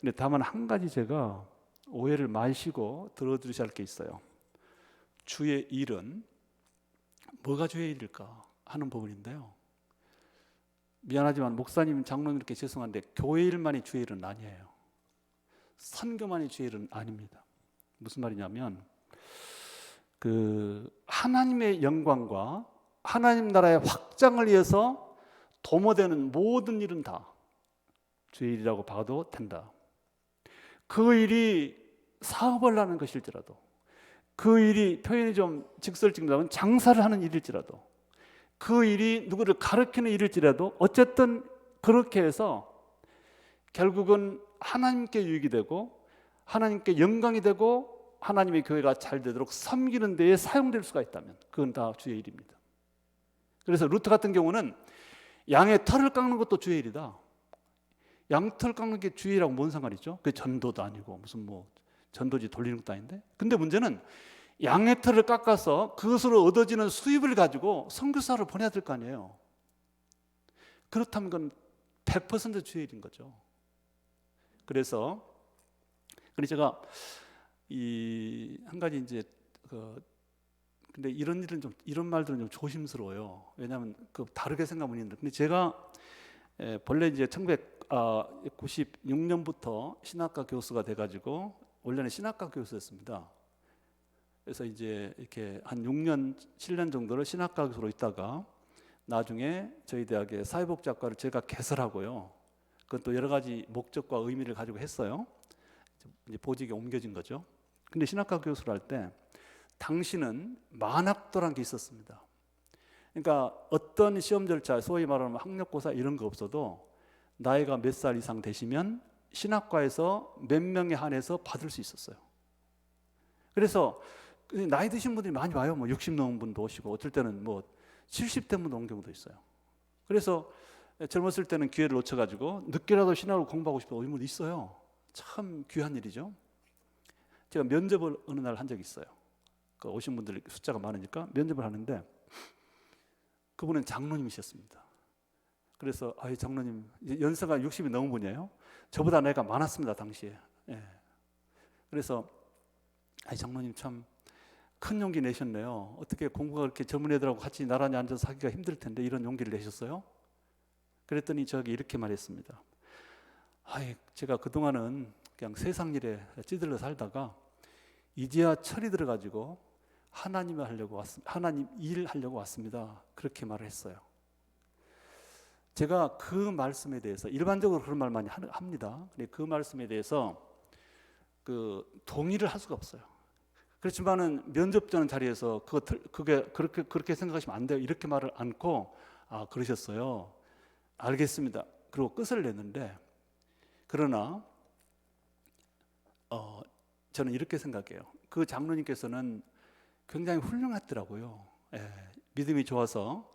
근데 다만 한 가지 제가 오해를 마시고 들어드리셔야 할 게 있어요. 주의 일은 뭐가 주의 일일까 하는 부분인데요. 미안하지만 목사님, 장로님께 죄송한데 교회 일만이 주의 일은 아니에요. 선교만이 주의 일은 아닙니다. 무슨 말이냐면 그 하나님의 영광과 하나님 나라의 확장을 위해서 도모되는 모든 일은 다 주의 일이라고 봐도 된다. 그 일이 사업을 하는 것일지라도, 그 일이 표현이 좀 직설적이면 장사를 하는 일일지라도, 그 일이 누구를 가르치는 일일지라도 어쨌든 그렇게 해서 결국은 하나님께 유익이 되고 하나님께 영광이 되고 하나님의 교회가 잘 되도록 섬기는 데에 사용될 수가 있다면 그건 다 주의 일입니다. 그래서 루트 같은 경우는 양의 털을 깎는 것도 주의 일이다. 양털 깎는 게 주의 일하고 뭔 상관이죠? 그게 전도도 아니고 무슨 뭐 전도지 돌리는 것도 아닌데. 근데 문제는 양의 털을 깎아서 그것으로 얻어지는 수입을 가지고 선교사를 보내야 될 거 아니에요. 그렇다면 그건 100% 주의 일인 거죠. 그래서 제가 이 한 가지 이제 근데 이런 일은 좀 이런 말들은 좀 조심스러워요. 왜냐하면 그 다르게 생각하면 있는데, 근데 제가 본래 이제 1996년부터 신학과 교수가 돼가지고 원래는 신학과 교수였습니다. 그래서 이제 이렇게 한 6년, 7년 정도를 신학과 교수로 있다가 나중에 저희 대학의 사회복지학과를 제가 개설하고요. 그건 또 여러 가지 목적과 의미를 가지고 했어요. 이제 보직에 옮겨진 거죠. 근데 신학과 교수를 할 때 당시는 만학도라는 게 있었습니다. 그러니까 어떤 시험 절차, 소위 말하는 학력고사 이런 거 없어도 나이가 몇 살 이상 되시면 신학과에서 몇 명에 한해서 받을 수 있었어요. 그래서 나이 드신 분들이 많이 와요. 뭐 60 넘은 분도 오시고 어떨 때는 뭐 70대 분도 온 경우도 있어요. 그래서 젊었을 때는 기회를 놓쳐가지고 늦게라도 신학을 공부하고 싶은 의문이 있어요. 참 귀한 일이죠. 제가 면접을 어느 날 한 적이 있어요. 그 오신 분들 숫자가 많으니까 면접을 하는데 그분은 장로님이셨습니다. 그래서 장로님 연세가 60이 넘은 분이에요. 저보다 나이가 많았습니다 당시에. 예. 그래서 장로님 참 큰 용기 내셨네요. 어떻게 공부가 그렇게 젊은 애들하고 같이 나란히 앉아서 하기가 힘들 텐데 이런 용기를 내셨어요? 그랬더니 저기 이렇게 말했습니다. 제가 그동안은 그냥 세상 일에 찌들러 살다가 이제야 철이 들어가지고 하나님 일 하려고 왔습니다. 그렇게 말을 했어요. 제가 그 말씀에 대해서 일반적으로 그런 말 많이 합니다. 근데 그 말씀에 대해서 동의를 할 수가 없어요. 그렇지만은 면접자는 자리에서 그게 그렇게 생각하시면 안 돼요. 이렇게 말을 않고 그러셨어요. 알겠습니다. 그리고 끝을 냈는데, 그러나 저는 이렇게 생각해요. 그 장로님께서는 굉장히 훌륭했더라고요. 믿음이 좋아서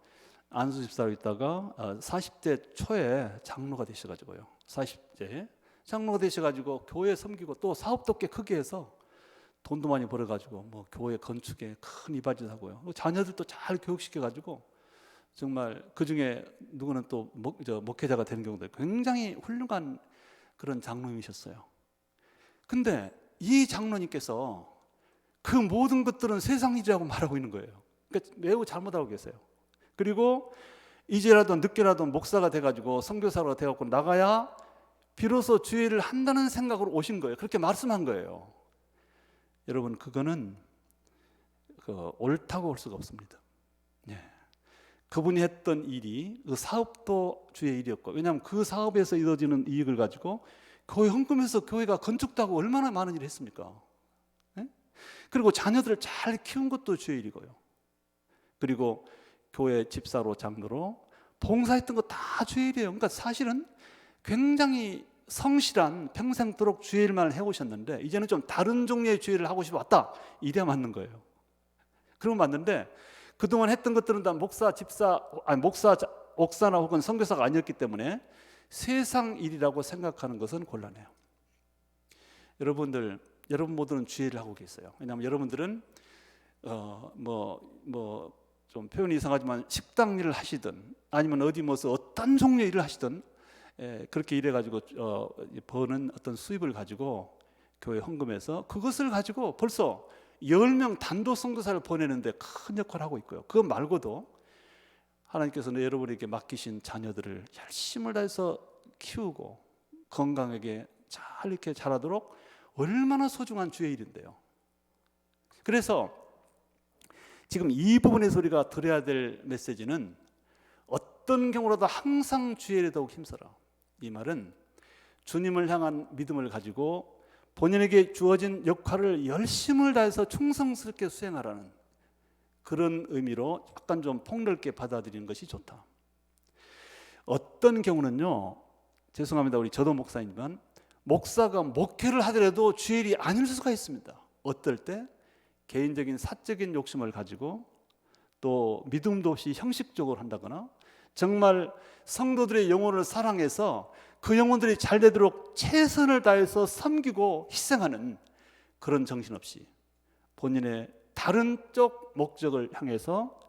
안수 집사로 있다가 40대 초에 장로가 되셔가지고요. 40대 장로가 되셔가지고 교회 섬기고 또 사업도 꽤 크게 해서 돈도 많이 벌어가지고 뭐 교회 건축에 큰 이바지 하고요. 자녀들도 잘 교육시켜가지고 정말 그 중에 누구는 또 목회자가 되는 경우도 있고 굉장히 훌륭한 그런 장로님이셨어요. 근데 이 장로님께서 그 모든 것들은 세상 일이라고 말하고 있는 거예요. 그러니까 매우 잘못하고 계세요. 그리고 이제라도 늦게라도 목사가 돼가지고 선교사로 돼갖고 나가야 비로소 주의를 한다는 생각으로 오신 거예요. 그렇게 말씀한 거예요. 여러분 그거는 옳다고 볼 수가 없습니다. 그분이 했던 일이 그 사업도 주의 일이었고, 왜냐하면 그 사업에서 이루어지는 이익을 가지고 교회 헌금해서 교회가 건축도 하고 얼마나 많은 일을 했습니까? 그리고 자녀들을 잘 키운 것도 주의 일이고요. 그리고 교회 집사로 장로로 봉사했던 거 다 주의 일이에요. 그러니까 사실은 굉장히 성실한 평생도록 주의 일만 해오셨는데 이제는 좀 다른 종류의 주의 일을 하고 싶어 왔다. 이래야 맞는 거예요. 그러면 맞는데 그동안 했던 것들은 다 목사, 옥사나 혹은 선교사가 아니었기 때문에 세상 일이라고 생각하는 것은 곤란해요. 여러분 모두는 주의 일을 하고 계세요. 왜냐하면 여러분들은 좀 표현이 이상하지만 식당 일을 하시든 아니면 어디 어떤 종류의 일을 하시든 그렇게 일해가지고 버는 어떤 수입을 가지고 교회 헌금해서 그것을 가지고 벌써 10명 단독 선교사를 보내는데 큰 역할을 하고 있고요. 그거 말고도 하나님께서는 여러분에게 맡기신 자녀들을 열심을 다해서 키우고 건강하게 잘 이렇게 자라도록 얼마나 소중한 주의 일인데요. 그래서 지금 이 부분에서 우리가 들어야 될 메시지는 어떤 경우라도 항상 주의 일에 더욱 힘써라. 이 말은 주님을 향한 믿음을 가지고 본인에게 주어진 역할을 열심을 다해서 충성스럽게 수행하라는 그런 의미로 약간 좀 폭넓게 받아들이는 것이 좋다. 어떤 경우는요, 죄송합니다. 우리 저도 목사이지만 목사가 목회를 하더라도 주의 일이 아닐 수가 있습니다. 어떨 때? 개인적인 사적인 욕심을 가지고 또 믿음도 없이 형식적으로 한다거나 정말 성도들의 영혼을 사랑해서 그 영혼들이 잘 되도록 최선을 다해서 섬기고 희생하는 그런 정신없이 본인의 다른 쪽 목적을 향해서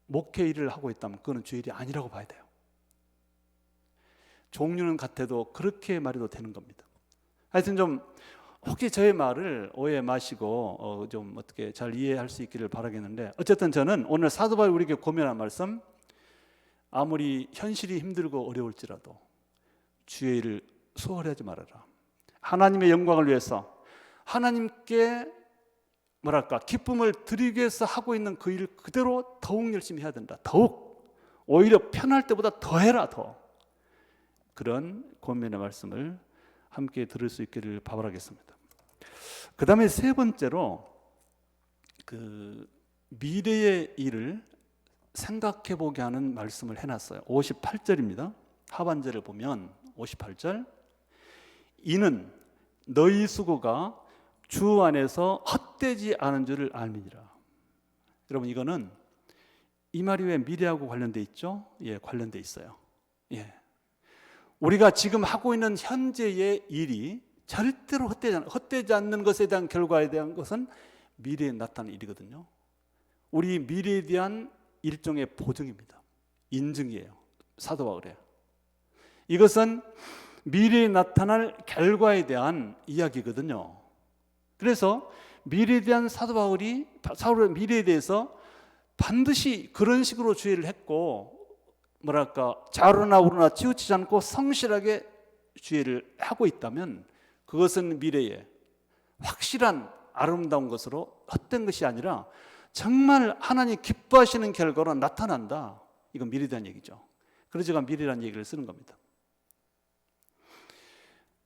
목회 일을 하고 있다면 그거는 주의 일이 아니라고 봐야 돼요. 종류는 같아도 그렇게 말해도 되는 겁니다. 하여튼 좀 혹시 저의 말을 오해 마시고 좀 어떻게 잘 이해할 수 있기를 바라겠는데, 어쨌든 저는 오늘 사도 바울이 우리에게 고면한 말씀, 아무리 현실이 힘들고 어려울지라도 주의 일을 소홀히 하지 말아라. 하나님의 영광을 위해서 하나님께 기쁨을 드리기 위해서 하고 있는 그 일을 그대로 더욱 열심히 해야 된다. 더욱 오히려 편할 때보다 더 해라. 더 그런 권면의 말씀을 함께 들을 수 있기를 바라겠습니다. 그 다음에 세 번째로 그 미래의 일을 생각해 보게 하는 말씀을 해놨어요. 58절입니다. 하반절을 보면 58절, 이는 너희 수고가 주 안에서 헛되지 않은 줄을 알미니라. 여러분, 이거는 이 말이 왜 미래하고 관련돼 있죠? 예, 관련돼 있어요. 예, 우리가 지금 하고 있는 현재의 일이 절대로 헛되지 않는 것에 대한 결과에 대한 것은 미래에 나타나는 일이거든요. 우리 미래에 대한 일종의 보증입니다. 인증이에요. 사도 바울이에요. 이것은 미래에 나타날 결과에 대한 이야기거든요. 그래서 미래에 대한 사도 바울의 미래에 대해서 반드시 그런 식으로 주의를 했고, 좌로나 우로나 치우치지 않고 성실하게 주의를 하고 있다면 그것은 미래에 확실한 아름다운 것으로 헛된 것이 아니라 정말 하나님 기뻐하시는 결과로 나타난다. 이건 미래에 대한 얘기죠. 그래서 제가 미래라는 얘기를 쓰는 겁니다.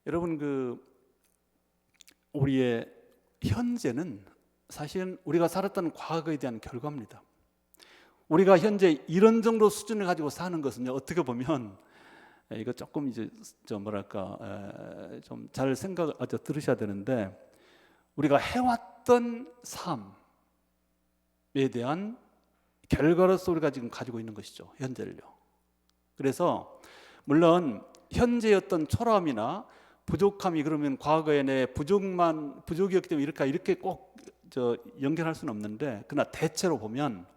여러분, 우리의 현재는 사실은 우리가 살았던 과거에 대한 결과입니다. 우리가 현재 이런 정도 수준을 가지고 사는 것은요, 어떻게 보면 이거 조금 이제 좀 잘 들으셔야 되는데, 우리가 해왔던 삶에 대한 결과로서 우리가 지금 가지고 있는 것이죠, 현재를요. 그래서 물론 현재의 어떤 초라함이나 부족함이 그러면 과거에 내 부족이었기 때문에 이렇게 꼭 연결할 수는 없는데, 그러나 대체로 보면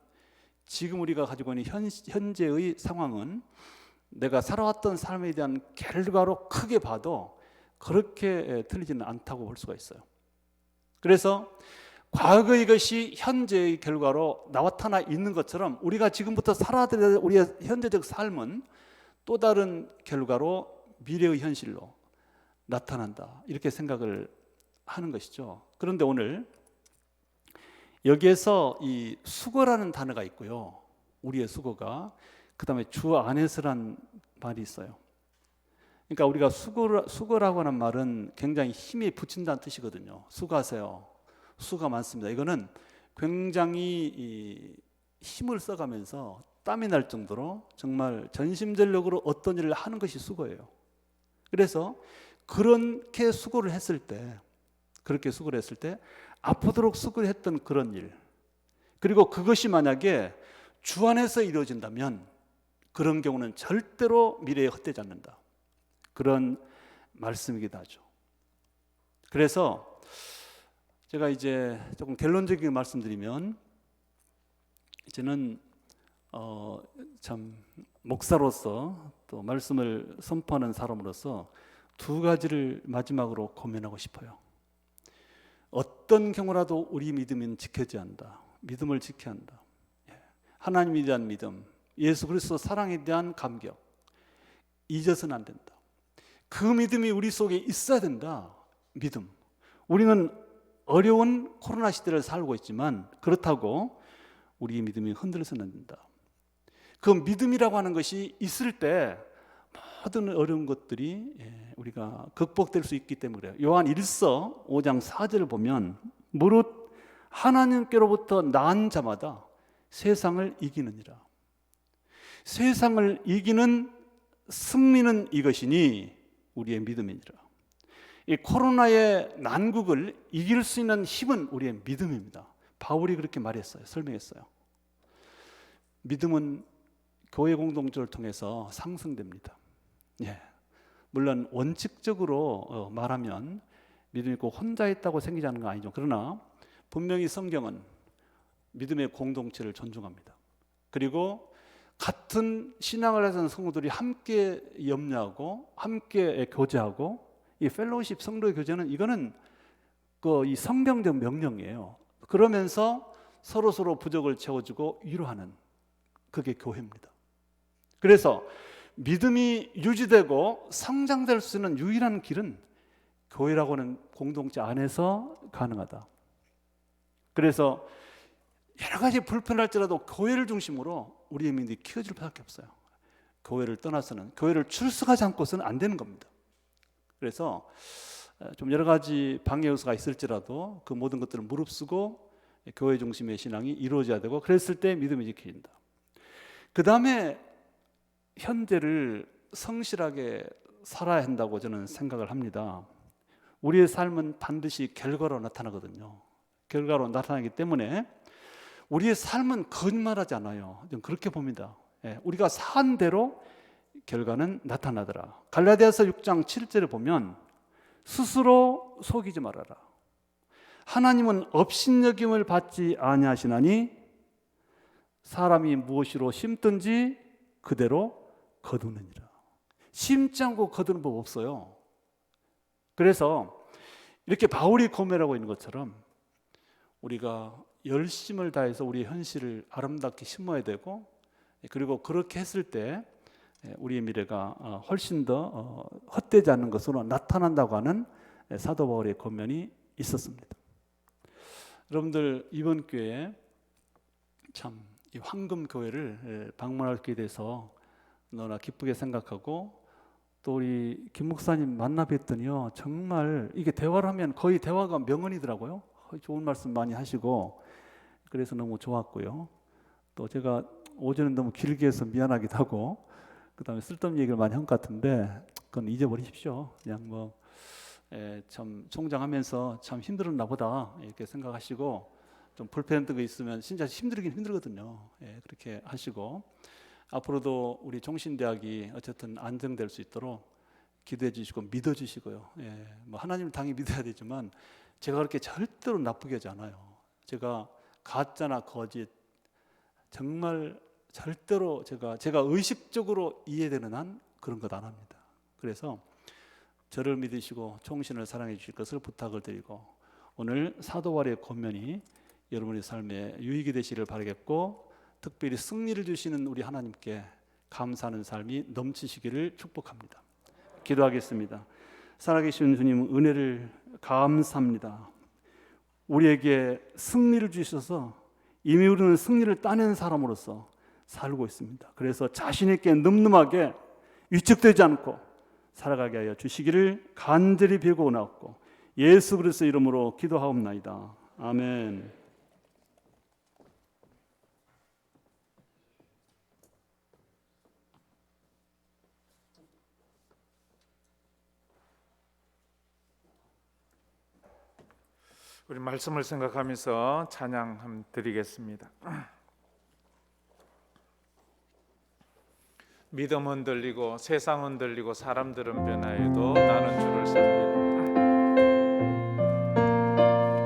지금 우리가 가지고 있는 현재의 상황은 내가 살아왔던 삶에 대한 결과로 크게 봐도 그렇게 틀리지는 않다고 볼 수가 있어요. 그래서 과거의 것이 현재의 결과로 나타나 있는 것처럼 우리가 지금부터 살아야 될 우리의 현재적 삶은 또 다른 결과로 미래의 현실로 나타난다, 이렇게 생각을 하는 것이죠. 그런데 오늘 여기에서 이 수고라는 단어가 있고요, 우리의 수고가, 그 다음에 주 안에서란 말이 있어요. 그러니까 우리가 수고라고 하는 말은 굉장히 힘이 붙인다는 뜻이거든요. 수고하세요. 수가 많습니다. 이거는 굉장히 힘을 써가면서 땀이 날 정도로 정말 전심전력으로 어떤 일을 하는 것이 수고예요. 그래서 그렇게 수고를 했을 때 아프도록 수고를 했던 그런 일, 그리고 그것이 만약에 주 안에서 이루어진다면 그런 경우는 절대로 미래에 헛되지 않는다, 그런 말씀이기도 하죠. 그래서 제가 이제 조금 결론적인 말씀드리면, 이제는 참 목사로서 또 말씀을 선포하는 사람으로서 두 가지를 마지막으로 고민하고 싶어요. 어떤 경우라도 우리 믿음은 지켜져야 한다. 믿음을 지켜야 한다. 하나님에 대한 믿음, 예수 그리스도 사랑에 대한 감격, 잊어서는 안 된다. 그 믿음이 우리 속에 있어야 된다. 믿음. 우리는 어려운 코로나 시대를 살고 있지만 그렇다고 우리의 믿음이 흔들려서는 안 된다. 그 믿음이라고 하는 것이 있을 때 모든 어려운 것들이 우리가 극복될 수 있기 때문에 그래요. 요한 1서 5장 4절을 보면 무릇 하나님께로부터 난 자마다 세상을 이기느니라. 세상을 이기는 승리는 이것이니 우리의 믿음이니라. 이 코로나의 난국을 이길 수 있는 힘은 우리의 믿음입니다. 바울이 그렇게 말했어요. 설명했어요. 믿음은 교회 공동체를 통해서 상승됩니다. 물론 원칙적으로 말하면 믿음이 꼭 혼자 있다고 생기지 않는 건 아니죠. 그러나 분명히 성경은 믿음의 공동체를 존중합니다. 그리고 같은 신앙을 하는 성도들이 함께 염려하고 함께 교제하고 이 펠로우십 성도의 교제는 이거는 이 성경적 명령이에요. 그러면서 서로 부족을 채워주고 위로하는 그게 교회입니다. 그래서 믿음이 유지되고 성장될 수 있는 유일한 길은 교회라고 하는 공동체 안에서 가능하다. 그래서 여러 가지 불편할지라도 교회를 중심으로 우리의 믿음이 키워질 수밖에 없어요. 교회를 떠나서는, 교회를 출석하지 않고서는 안 되는 겁니다. 그래서 좀 여러 가지 방해 요소가 있을지라도 그 모든 것들을 무릅쓰고 교회 중심의 신앙이 이루어져야 되고, 그랬을 때 믿음이 지켜진다. 그 다음에 현재를 성실하게 살아야 한다고 저는 생각을 합니다. 우리의 삶은 반드시 결과로 나타나거든요. 결과로 나타나기 때문에 우리의 삶은 거짓말하지 않아요. 저는 그렇게 봅니다. 우리가 산 대로 결과는 나타나더라. 갈라디아서 6장 7절에 보면 스스로 속이지 말아라. 하나님은 업신여김을 받지 아니하시나니 사람이 무엇으로 심든지 그대로 거두느니라. 심지 않고 거두는 법 없어요. 그래서 이렇게 바울이 고백하고 있는 것처럼 우리가 열심을 다해서 우리의 현실을 아름답게 심어야 되고, 그리고 그렇게 했을 때 우리의 미래가 훨씬 더 헛되지 않는 것으로 나타난다고 하는 사도 바울의 권면이 있었습니다. 여러분들 이번 기회에 참 이 황금교회를 방문하게 돼서 너무나 기쁘게 생각하고, 또 우리 김 목사님 만나 뵀더니요, 정말 이게 대화를 하면 거의 대화가 명언이더라고요. 좋은 말씀 많이 하시고, 그래서 너무 좋았고요. 또 제가 오전에 너무 길게 해서 미안하기도 하고, 그 다음에 쓸데없는 얘기를 많이 한 것 같은데 그건 잊어버리십시오. 그냥 참 총장하면서 참 힘들었나 보다 이렇게 생각하시고, 좀 불편한 게 있으면 진짜 힘들긴 힘들거든요. 그렇게 하시고, 앞으로도 우리 종신대학이 어쨌든 안정될 수 있도록 기도해 주시고 믿어 주시고요. 뭐 하나님을 당연히 믿어야 되지만 제가 그렇게 절대로 나쁘게 하지 않아요. 제가 가짜나 거짓 정말 절대로 제가 의식적으로 이해되는 한 그런 것 안 합니다. 그래서 저를 믿으시고 총신을 사랑해 주실 것을 부탁을 드리고, 오늘 사도 바울의 권면이 여러분의 삶에 유익이 되시기를 바라겠고, 특별히 승리를 주시는 우리 하나님께 감사하는 삶이 넘치시기를 축복합니다. 기도하겠습니다. 살아계신 주님, 은혜를 감사합니다. 우리에게 승리를 주셔서 이미 우리는 승리를 따낸 사람으로서 살고 있습니다. 그래서 자신 있게 늠름하게 위축되지 않고 살아가게 하여 주시기를 간절히 빌고나옵고 예수 그리스도의 이름으로 기도하옵나이다. 아멘. 우리 말씀을 생각하면서 찬양 한번 드리겠습니다. 믿음 흔들리고 세상 흔들리고 사람들은 변화해도 나는 주를 섬기리.